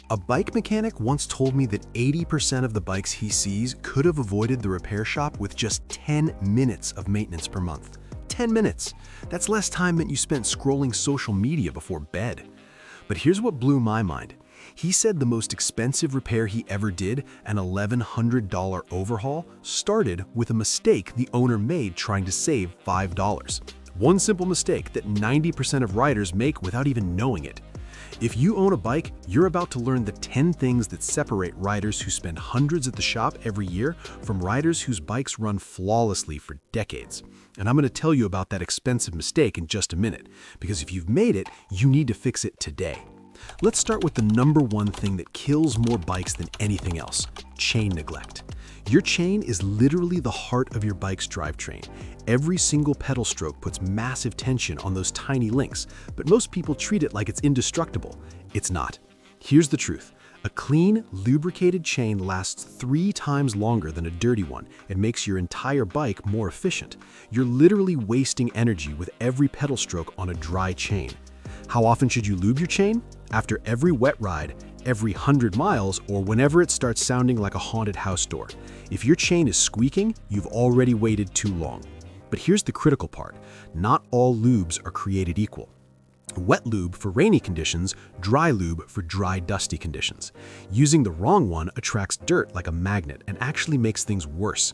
A bike mechanic once told me that 80% of the bikes he sees could have avoided the repair shop with just 10 minutes of maintenance per month. 10 minutes! That's less time than you spent scrolling social media before bed. But here's what blew my mind. He said the most expensive repair he ever did, an $1,100 overhaul, started with a mistake the owner made trying to save $5. One simple mistake that 90% of riders make without even knowing it. If you own a bike, you're about to learn the 10 things that separate riders who spend hundreds at the shop every year from riders whose bikes run flawlessly for decades. And I'm going to tell you about that expensive mistake in just a minute, because if you've made it, you need to fix it today. Let's start with the number one thing that kills more bikes than anything else: chain neglect. Your chain is literally the heart of your bike's drivetrain. Every single pedal stroke puts massive tension on those tiny links, but most people treat it like it's indestructible. It's not. Here's the truth. A clean, lubricated chain lasts 3 times longer than a dirty one and makes your entire bike more efficient. You're literally wasting energy with every pedal stroke on a dry chain. How often should you lube your chain? After every wet ride, every 100 miles, or whenever it starts sounding like a haunted house door. If your chain is squeaking, you've already waited too long. But here's the critical part. Not all lubes are created equal. Wet lube for rainy conditions, dry lube for dry, dusty conditions. Using the wrong one attracts dirt like a magnet and actually makes things worse.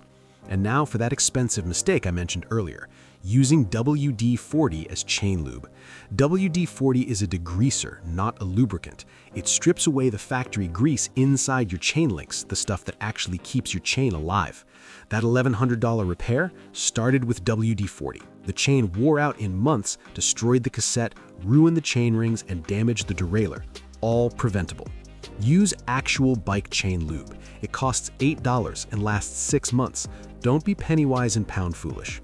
And now for that expensive mistake I mentioned earlier, using WD-40 as chain lube. WD-40 is a degreaser, not a lubricant. It strips away the factory grease inside your chain links, the stuff that actually keeps your chain alive. That $1,100 repair started with WD-40. The chain wore out in months, destroyed the cassette, ruined the chain rings, and damaged the derailleur. All preventable. Use actual bike chain lube. It costs $8 and lasts 6 months. Don't be penny wise and pound foolish.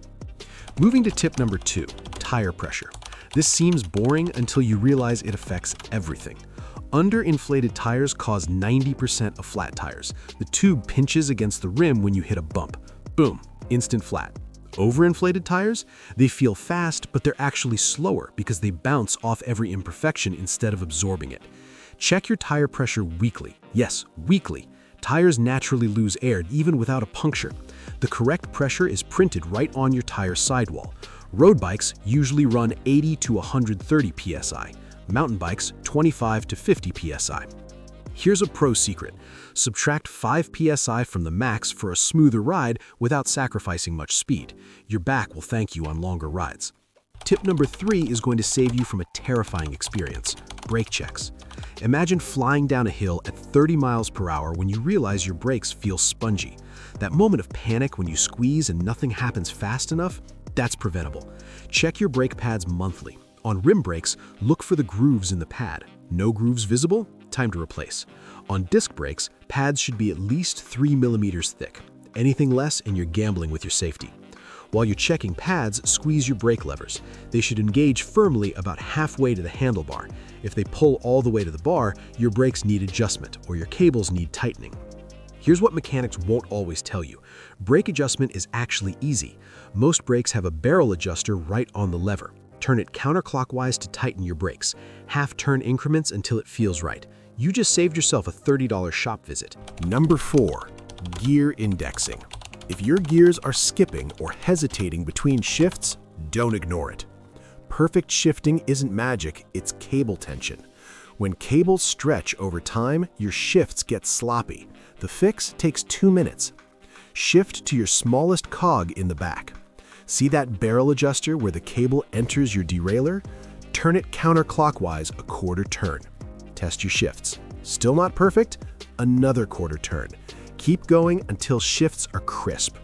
Moving to tip number 2, tire pressure. This seems boring until you realize it affects everything. Underinflated tires cause 90% of flat tires. The tube pinches against the rim when you hit a bump. Boom, instant flat. Overinflated tires? They feel fast, but they're actually slower because they bounce off every imperfection instead of absorbing it. Check your tire pressure weekly. Yes, weekly. Tires naturally lose air even without a puncture. The correct pressure is printed right on your tire sidewall. Road bikes usually run 80 to 130 psi. Mountain bikes 25 to 50 psi. Here's a pro secret. Subtract 5 psi from the max for a smoother ride without sacrificing much speed. Your back will thank you on longer rides. Tip number 3 is going to save you from a terrifying experience: brake checks. Imagine flying down a hill at 30 miles per hour when you realize your brakes feel spongy. That moment of panic when you squeeze and nothing happens fast enough, that's preventable. Check your brake pads monthly. On rim brakes, look for the grooves in the pad. No grooves visible? Time to replace. On disc brakes, pads should be at least 3 millimeters thick. Anything less and you're gambling with your safety. While you're checking pads, squeeze your brake levers. They should engage firmly about halfway to the handlebar. If they pull all the way to the bar, your brakes need adjustment or your cables need tightening. Here's what mechanics won't always tell you. Brake adjustment is actually easy. Most brakes have a barrel adjuster right on the lever. Turn it counterclockwise to tighten your brakes. Half-turn increments until it feels right. You just saved yourself a $30 shop visit. Number 4, gear indexing. If your gears are skipping or hesitating between shifts, don't ignore it. Perfect shifting isn't magic, it's cable tension. When cables stretch over time, your shifts get sloppy. The fix takes 2 minutes. Shift to your smallest cog in the back. See that barrel adjuster where the cable enters your derailleur? Turn it counterclockwise a quarter turn. Test your shifts. Still not perfect? Another quarter turn. Keep going until shifts are crisp.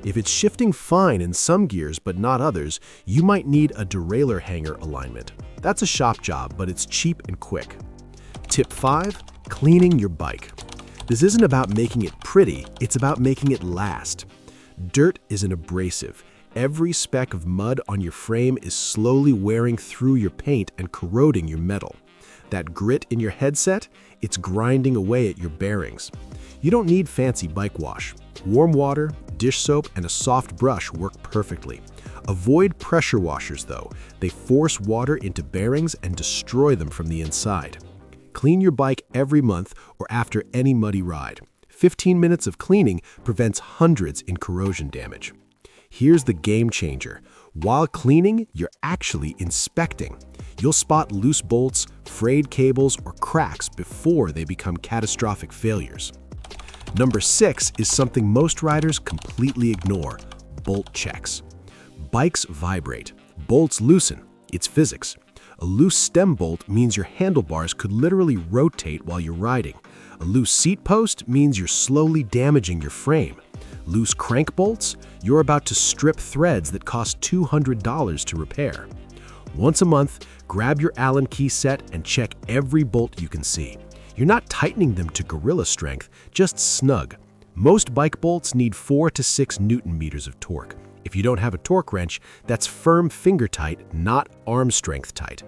If it's shifting fine in some gears but not others, you might need a derailleur hanger alignment. That's a shop job, but it's cheap and quick. Tip 5, cleaning your bike. This isn't about making it pretty, it's about making it last. Dirt is an abrasive. Every speck of mud on your frame is slowly wearing through your paint and corroding your metal. That grit in your headset, it's grinding away at your bearings. You don't need fancy bike wash. Warm water, dish soap, and a soft brush work perfectly. Avoid pressure washers though. They force water into bearings and destroy them from the inside. Clean your bike every month or after any muddy ride. 15 minutes of cleaning prevents hundreds in corrosion damage. Here's the game changer. While cleaning, you're actually inspecting. You'll spot loose bolts, frayed cables, or cracks before they become catastrophic failures. Number 6 is something most riders completely ignore: bolt checks. Bikes vibrate. Bolts loosen. It's physics. A loose stem bolt means your handlebars could literally rotate while you're riding. A loose seat post means you're slowly damaging your frame. Loose crank bolts? You're about to strip threads that cost $200 to repair. Once a month, grab your Allen key set and check every bolt you can see. You're not tightening them to gorilla strength, just snug. Most bike bolts need 4 to 6 Newton meters of torque. If you don't have a torque wrench, that's firm finger tight, not arm strength tight.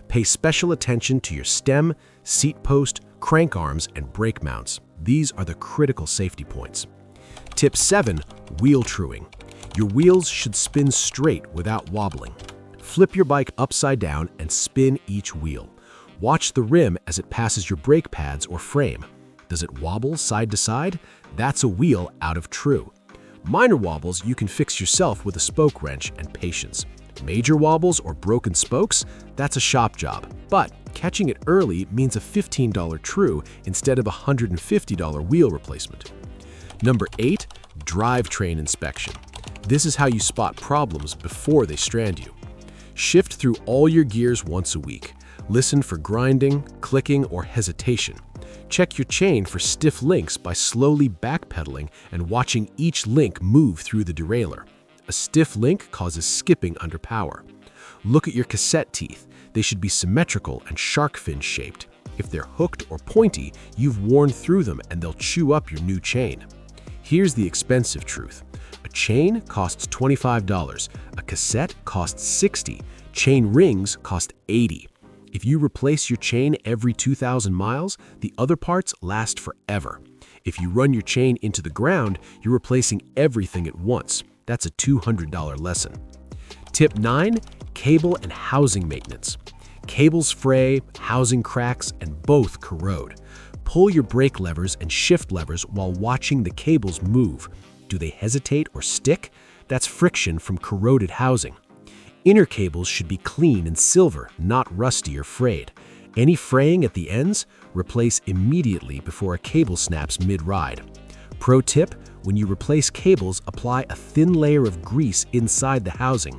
Pay special attention to your stem, seat post, crank arms, and brake mounts. These are the critical safety points. Tip 7, wheel truing. Your wheels should spin straight without wobbling. Flip your bike upside down and spin each wheel. Watch the rim as it passes your brake pads or frame. Does it wobble side to side? That's a wheel out of true. Minor wobbles you can fix yourself with a spoke wrench and patience. Major wobbles or broken spokes? That's a shop job. But catching it early means a $15 true instead of a $150 wheel replacement. Number 8, drivetrain inspection. This is how you spot problems before they strand you. Shift through all your gears once a week. Listen for grinding, clicking, or hesitation. Check your chain for stiff links by slowly backpedaling and watching each link move through the derailleur. A stiff link causes skipping under power. Look at your cassette teeth. They should be symmetrical and shark fin shaped. If they're hooked or pointy, you've worn through them and they'll chew up your new chain. Here's the expensive truth. A chain costs $25. A cassette costs $60. Chain rings cost $80. If you replace your chain every 2,000 miles, the other parts last forever. If you run your chain into the ground, you're replacing everything at once. That's a $200 lesson. Tip 9, cable and housing maintenance. Cables fray, housing cracks, and both corrode. Pull your brake levers and shift levers while watching the cables move. Do they hesitate or stick? That's friction from corroded housing. Inner cables should be clean and silver, not rusty or frayed. Any fraying at the ends? Replace immediately before a cable snaps mid-ride. Pro tip, when you replace cables, apply a thin layer of grease inside the housing.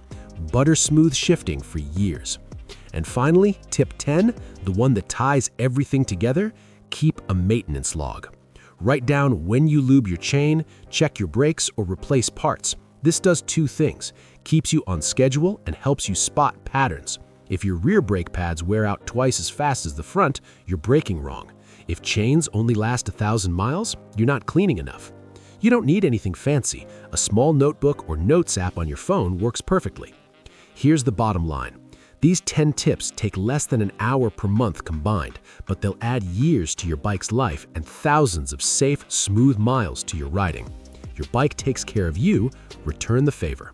Butter smooth shifting for years. And finally, tip 10, the one that ties everything together, keep a maintenance log. Write down when you lube your chain, check your brakes, or replace parts. This does 2 things, keeps you on schedule and helps you spot patterns. If your rear brake pads wear out twice as fast as the front, you're braking wrong. If chains only last 1,000 miles, you're not cleaning enough. You don't need anything fancy. A small notebook or notes app on your phone works perfectly. Here's the bottom line. These 10 tips take less than an hour per month combined, but they'll add years to your bike's life and thousands of safe, smooth miles to your riding. Your bike takes care of you, return the favor.